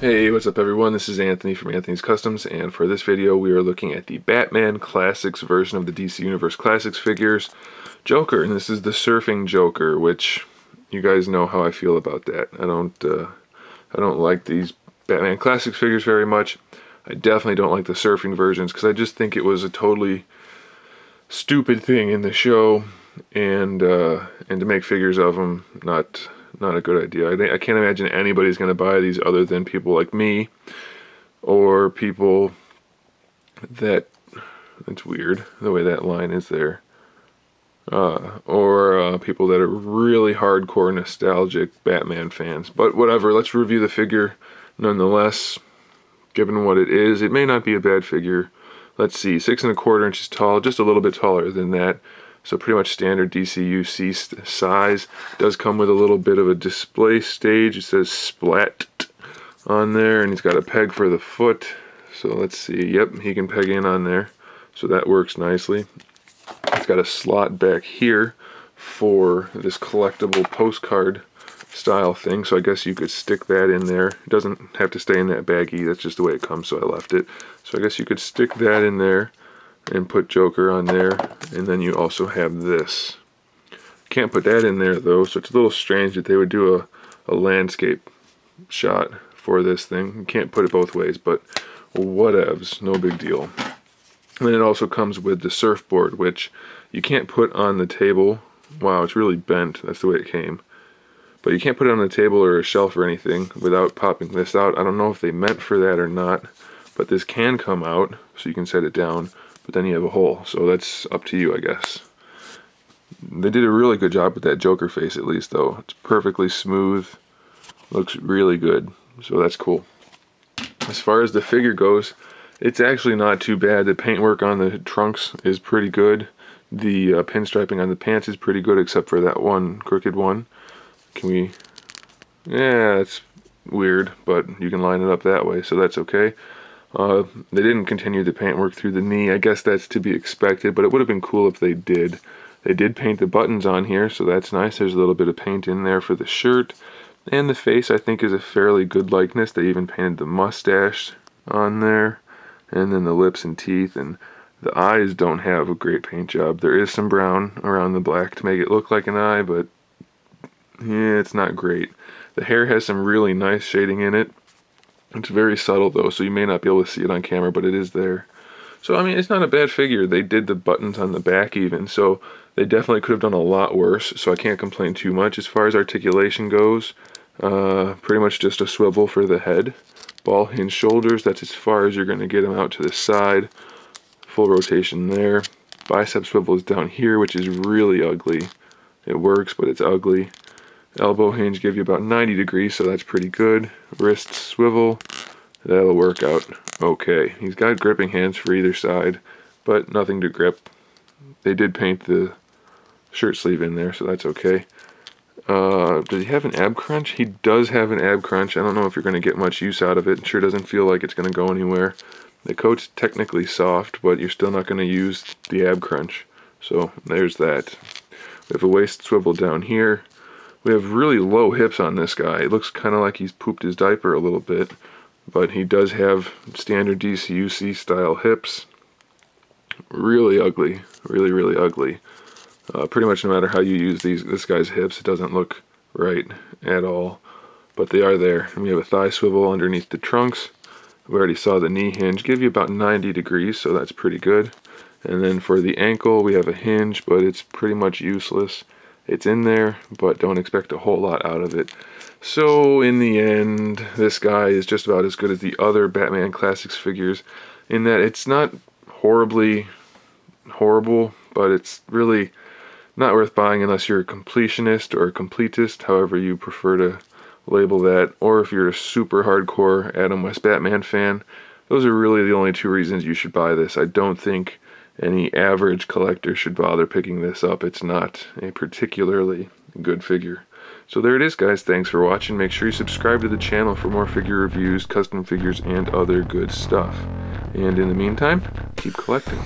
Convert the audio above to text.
Hey, what's up everyone? This is Anthony from Anthony's Customs, and for this video we are looking at the Batman Classics version of the DC Universe Classics figures, Joker, and this is the surfing Joker, which you guys know how I feel about that. I don't like these Batman Classics figures very much. I definitely don't like the surfing versions because I just think it was a totally stupid thing in the show, and to make figures of them, not a good idea. I can't imagine anybody's going to buy these other than people like me, or people that, it's weird the way that line is there, or people that are really hardcore nostalgic Batman fans. But whatever, let's review the figure nonetheless. Given what it is, it may not be a bad figure. Let's see, 6 1/4 inches tall, just a little bit taller than that. So pretty much standard DCUC size. Does come with a little bit of a display stage. It says Splat on there, and he's got a peg for the foot. So let's see. Yep, he can peg in on there. So that works nicely. It's got a slot back here for this collectible postcard style thing. So I guess you could stick that in there. It doesn't have to stay in that baggie. That's just the way it comes, so I left it. So I guess you could stick that in there and put Joker on there, and then you also have this. Can't put that in there though, so it's a little strange that they would do a landscape shot for this thing. You can't put it both ways, but whatevs, no big deal. And then it also comes with the surfboard, which you can't put on the table. Wow, it's really bent, that's the way it came. But you can't put it on the table or a shelf or anything without popping this out. I don't know if they meant for that or not, but this can come out, so you can set it down. But then you have a hole, so that's up to you, I guess. They did a really good job with that Joker face, at least, though. It's perfectly smooth, looks really good, so that's cool. As far as the figure goes, it's actually not too bad. The paintwork on the trunks is pretty good. The pinstriping on the pants is pretty good, except for that one crooked one. Can we... yeah, it's weird, but you can line it up that way, so that's okay. They didn't continue the paintwork through the knee. I guess that's to be expected, but it would have been cool if they did. They did paint the buttons on here, so that's nice. There's a little bit of paint in there for the shirt. And the face, I think, is a fairly good likeness. They even painted the mustache on there, and then the lips and teeth, and the eyes don't have a great paint job. There is some brown around the black to make it look like an eye, but yeah, it's not great. The hair has some really nice shading in it. It's very subtle though, so you may not be able to see it on camera, but it is there. So I mean, it's not a bad figure. They did the buttons on the back even, so they definitely could have done a lot worse, so I can't complain too much. As far as articulation goes, pretty much just a swivel for the head. Ball hinge shoulders, that's as far as you're going to get them out to the side. Full rotation there. Bicep swivel is down here, which is really ugly. It works, but it's ugly. Elbow hinge give you about 90 degrees, so that's pretty good. Wrist swivel, that'll work out okay. He's got gripping hands for either side, but nothing to grip. They did paint the shirt sleeve in there, so that's okay. Does he have an ab crunch? He does have an ab crunch. I don't know if you're going to get much use out of it. It sure doesn't feel like it's going to go anywhere. The coat's technically soft, but you're still not going to use the ab crunch. So there's that. We have a waist swivel down here. We have really low hips on this guy. It looks kind of like he's pooped his diaper a little bit, but he does have standard DCUC style hips. Really ugly, really ugly. Pretty much no matter how you use this guy's hips, it doesn't look right at all, but they are there. And we have a thigh swivel underneath the trunks. We already saw the knee hinge, give you about 90 degrees, so that's pretty good. And then for the ankle, we have a hinge, but it's pretty much useless. It's in there, but don't expect a whole lot out of it. So in the end, this guy is just about as good as the other Batman Classics figures in that it's not horribly horrible, but it's really not worth buying unless you're a completionist or a completist, however you prefer to label that, or if you're a super hardcore Adam West Batman fan. Those are really the only two reasons you should buy this. I don't think any average collector should bother picking this up. It's not a particularly good figure. So there it is, guys. Thanks for watching. Make sure you subscribe to the channel for more figure reviews, custom figures, and other good stuff. And in the meantime, keep collecting.